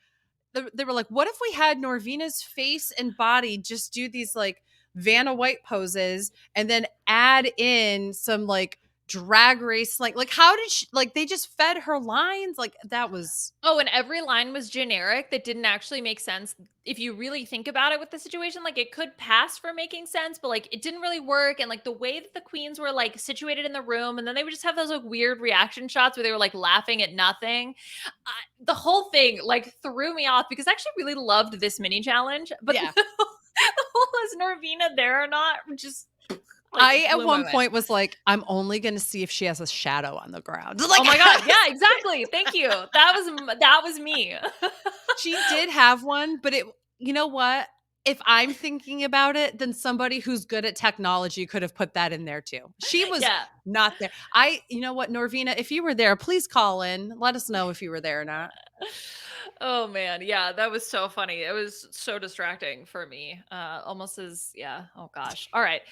they were like, what if we had Norvina's face and body just do these like Vanna White poses and then add in some like drag race like how did she, like they just fed her lines like that was and every line was generic that didn't actually make sense if you really think about it with the situation. Like, it could pass for making sense, but like it didn't really work. And like the way that the queens were like situated in the room, and then they would just have those like weird reaction shots where they were like laughing at nothing. The whole thing like threw me off, because I actually really loved this mini challenge, but the whole is Norvina there or not just I at one point was like, I'm only going to see if she has a shadow on the ground. Like, oh my God. Yeah, exactly. Thank you. That was me. She did have one, but you know what? If I'm thinking about it, then somebody who's good at technology could have put that in there too. She was not there. You know what, Norvina, if you were there, please call in. Let us know if you were there or not. Oh man. Yeah, that was so funny. It was so distracting for me. Almost as, oh gosh. All right.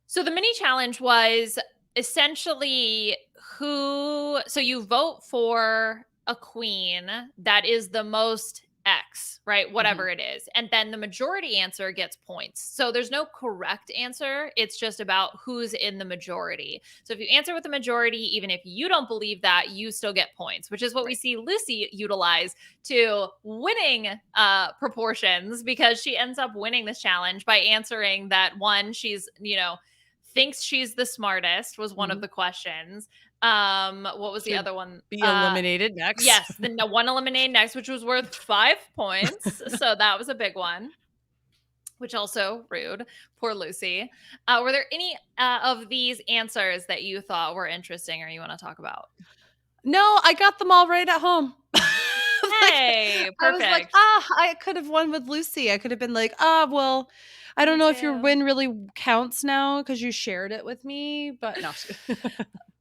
So the mini challenge was essentially so you vote for a queen that is the most X, right? Whatever it is. And then the majority answer gets points. So there's no correct answer. It's just about who's in the majority. So if you answer with the majority, even if you don't believe that, you still get points, which is what we see Lucy utilize to winning proportions, because she ends up winning this challenge by answering that one, she's, thinks she's the smartest was one of the questions. What was the other one? Be eliminated next. Yes, the one eliminated next, which was worth 5 points. So that was a big one, which also rude. Poor Lucy. Were there any of these answers that you thought were interesting or you want to talk about? No, I got them all right at home. Hey, perfect. I was like, I could have won with Lucy. I could have been like, well, I don't know if your win really counts now because you shared it with me, but no.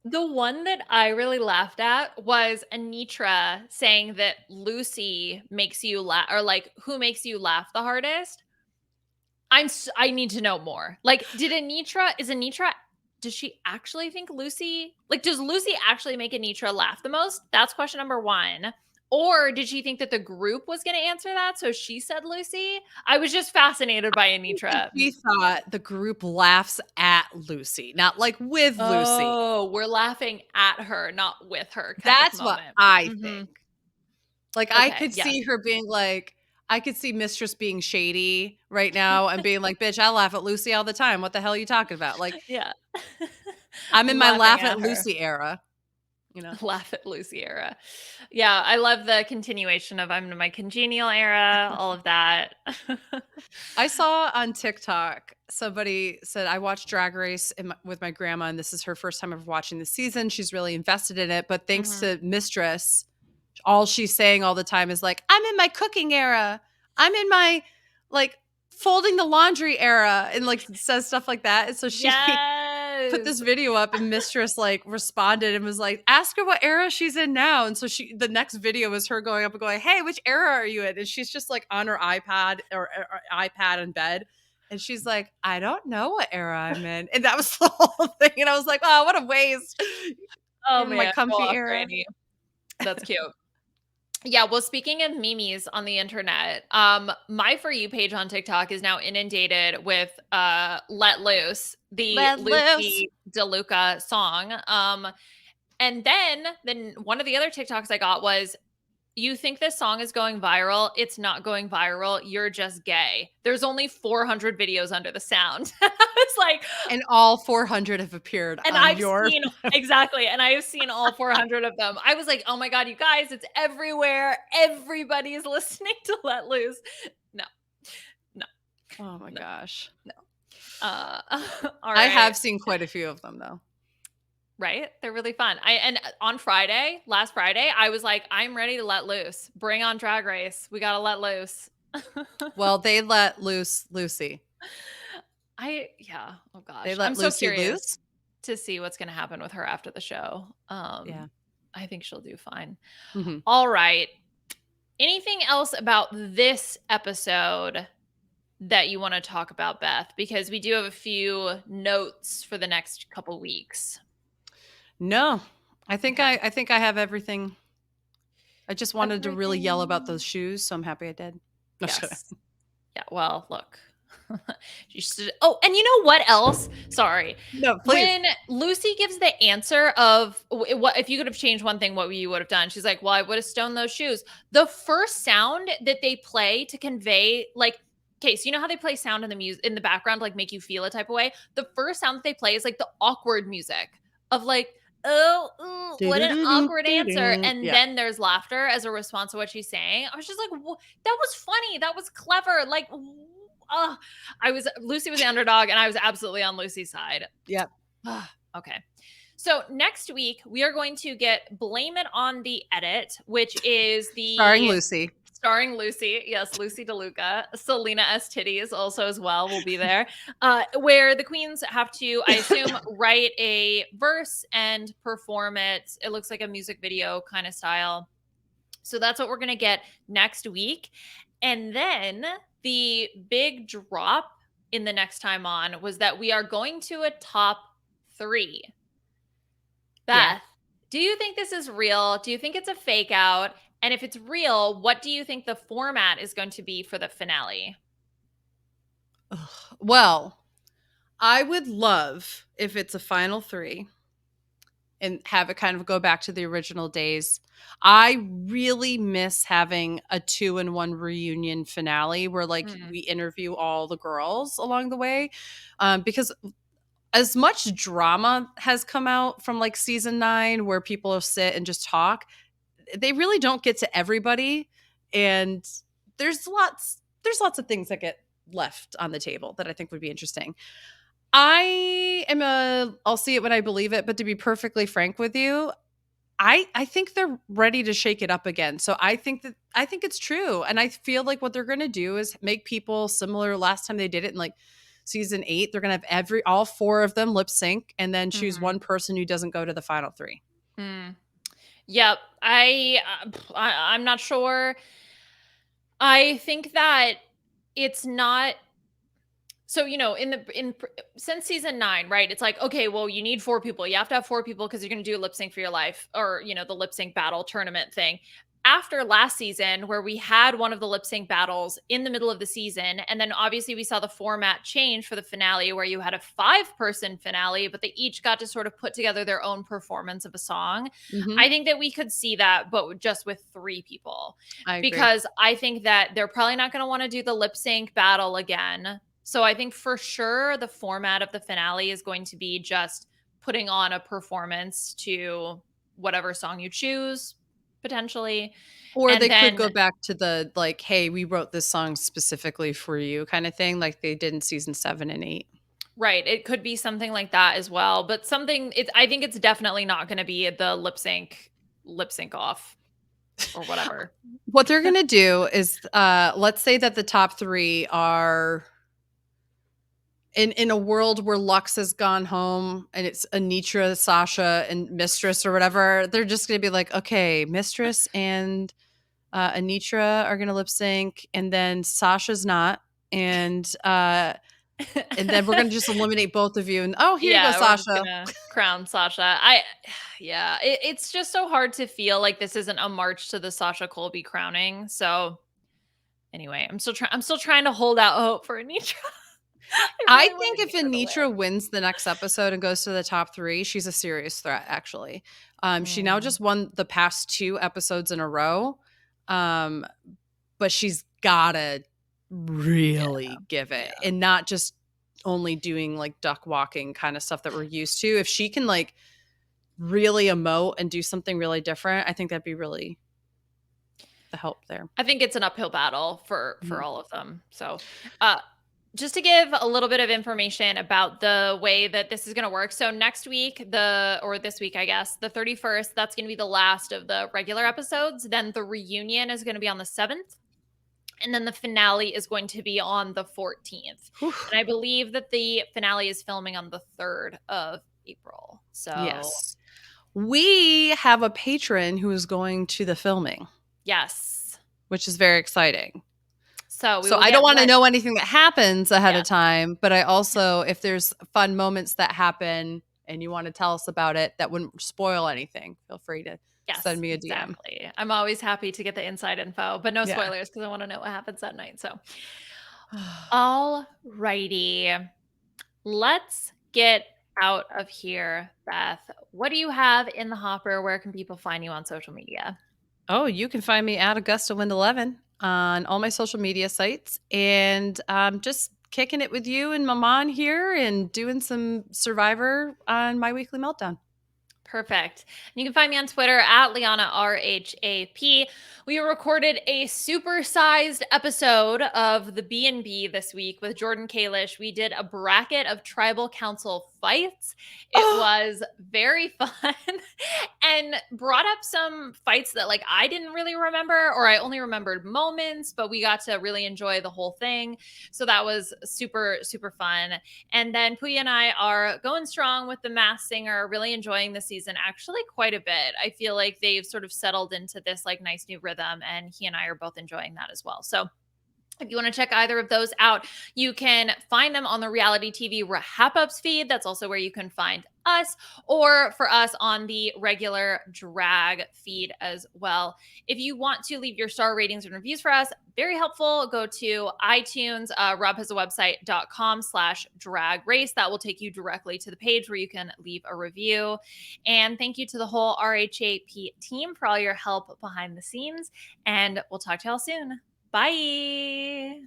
The one that I really laughed at was Anitra saying that Lucy makes you laugh, or like, who makes you laugh the hardest? I need to know more. Like, does she actually think Lucy, like, does Lucy actually make Anitra laugh the most? That's question number 1. Or did she think that the group was going to answer that? So she said Lucy. I was just fascinated by Anitra. We thought the group laughs at Lucy, not like with Lucy. Oh, we're laughing at her, not with her. That's what I think. Like, okay, I could see her being like, I could see Mistress being shady right now and being like, bitch, I laugh at Lucy all the time. What the hell are you talking about? Like, I'm in my laugh at Lucy era. you know. Laugh at Lucy era. Yeah, I love the continuation of I'm in my congenial era, all of that. I saw on TikTok somebody said I watched Drag Race with my grandma, and this is her first time ever watching the season. She's really invested in it, but thanks Mhm. to Mistress, all she's saying all the time is like, "I'm in my cooking era. I'm in my like folding the laundry era," and like says stuff like that. And so she put this Yes. video up, and Mistress like responded and was like, "Ask her what era she's in now." And so the next video was her going up and going, "Hey, which era are you in?" And she's just like on her iPad or iPad in bed. And she's like, "I don't know what era I'm in." And that was the whole thing. And I was like, "Oh, what a waste." Oh, I'm in my man. Go comfy off, era. Granny. That's cute. Yeah, well, speaking of memes on the internet, my For You page on TikTok is now inundated with Let Loose, the Let loose. Lucy DeLuca song. And then one of the other TikToks I got was, you think this song is going viral? It's not going viral. You're just gay. There's only 400 videos under the sound. It's like, And all 400 have appeared and on I've your seen exactly, and I have seen all 400 of them. I was like, "Oh my god, you guys, it's everywhere. Everybody's listening to Let Loose." No. No. Oh my No. gosh. No. All I right. have seen quite a few of them though. Right? They're really fun. On Friday, last Friday, I was like, "I'm ready to let loose. Bring on Drag Race. We got to let loose." Well, they let loose Lucy. Yeah. Oh They gosh. I'm let so Lucy curious loose. to see what's going to happen with her after the show. Yeah. I think she'll do fine. Mhm. All right. Anything else about this episode that you want to talk about, Beth? Because we do have a few notes for the next couple weeks. No. I think Okay. I think I have everything. I just wanted to really yell about those Everything. shoes, so I'm happy I did. No, just kidding. Yes. Yeah. Well, look. Oh, and you know what else? Sorry. No, please. When Lucy gives the answer of what if you could have changed one thing, what you would have done? She's like, "Well, I would have stoned those shoes." The first sound that they play to convey, like, okay, so you know how they play sound in the music in the background, like make you feel a type of way. The first sound that they play is like the awkward music of like, "Oh, what an awkward answer," and Yeah. then there's laughter as a response to what she's saying. I was just like, "That was funny. That was clever." Like, Lucy was the underdog, and I was absolutely on Lucy's side. Yep. Okay. So next week we are going to get Blame It on the Edit, which is Starring Lucy. starring Lucy. Yes, Lucy DeLuca. Selena S. Titties also as well will be there. Where the queens have to, I assume, write a verse and perform it. It looks like a music video kind of style. So that's what we're going to get next week. And then the big drop in the next time on was that we are going to a top 3. Beth, Yeah. do you think this is real? Do you think it's a fake out? And if it's real, what do you think the format is going to be for the finale? Ugh. Well, I would love if it's a final 3 and have it kind of go back to the original days. I really miss having a 2-in-1 reunion finale where like we interview all the girls along the way. Because as much drama has come out from like season 9 where people sit and just talk, they really don't get to everybody. And there's lots of things that get left on the table that I think would be interesting. I'll see it when I believe it, but to be perfectly frank with you, I think they're ready to shake it up again. So I think it's true. And I feel like what they're going to do is make people similar last time they did it in like season 8. They're going to have all 4 of them lip sync and then choose one person who doesn't go to the final 3. Yep. I'm not sure. I think that it's not. So, since season 9, right? It's like, okay, well, you need 4 people. You have to have 4 people because you're going to do lip sync for your life, or, the lip sync battle tournament thing. After last season, where we had one of the lip sync battles in the middle of the season, and then obviously we saw the format change for the finale where you had a 5-person finale, but they each got to sort of put together their own performance of a song. I think that we could see that, but just with 3 people. I agree. Because I think that they're probably not going to want to do the lip sync battle again. So I think for sure the format of the finale is going to be just putting on a performance to whatever song you choose, potentially. Or And they could go then, back to the, like, hey, we wrote this song specifically for you kind of thing, like they did in season 7 and 8. right, it could be something like that as well. But I think it's definitely not going to be the lip sync off or whatever. What they're going to do is, let's say that the top 3 are in a world where Lux has gone home and it's Anitra, Sasha, and Mistress or whatever. They're just going to be like, okay, Mistress and Anitra are going to lip sync, and then Sasha's not, and then we're going to just eliminate both of you. And oh, here you go, Yeah, we're just Sasha. gonna crown Sasha. Yeah, it's just so hard to feel like this isn't a march to the Sasha Colby crowning. So anyway, I'm still trying to hold out hope for Anitra. I really think want if Anitra to Anitra win. wins the next episode and goes to the top 3, she's a serious threat, actually. She now just won the past 2 episodes in a row. But she's gotta really give it, and not just only doing like duck walking kind of stuff that we're used to. If she can like really emote and do something really different, I think that'd be really the help there. I think it's an uphill battle for Mhm. all of them. So, just to give a little bit of information about the way that this is going to work. So next week, this week, I guess, the 31st, that's going to be the last of the regular episodes. Then the reunion is going to be on the 7th. And then the finale is going to be on the 14th. Whew. And I believe that the finale is filming on the 3rd of April. So, Yes. We have a patron who is going to the filming, yes. which is very exciting. So I don't want to know anything that happens ahead of time, but I also, if there's fun moments that happen and you want to tell us about it that wouldn't spoil anything, feel free to send me a DM. Exactly. I'm always happy to get the inside info, but no spoilers because I want to know what happens that night. So, all righty. Let's get out of here, Beth. What do you have in the hopper? Where can people find you on social media? Oh, you can find me at AugustaWind11 on all my social media sites, and just kicking it with you and Aman here and doing some Survivor on my weekly meltdown. Perfect. And you can find me on Twitter at Liana RHAP. We recorded a supersized episode of the B&B this week with Jordan Kalish. We did a bracket of tribal council fights. It was very fun and brought up some fights that like I didn't really remember, or I only remembered moments, but we got to really enjoy the whole thing. So that was super, super fun. And then Puya and I are going strong with the Masked Singer, really enjoying the season actually quite a bit. I feel like they've sort of settled into this like nice new rhythm, and he and I are both enjoying that as well. So if you want to check either of those out, you can find them on the reality TV RHAPups feed. That's also where you can find us, or for us on the regular drag feed as well. If you want to leave your star ratings and reviews for us, very helpful. Go to iTunes. Rob has a website.com/dragrace. That will take you directly to the page where you can leave a review. And thank you to the whole RHAP team for all your help behind the scenes. And we'll talk to y'all soon. Bye.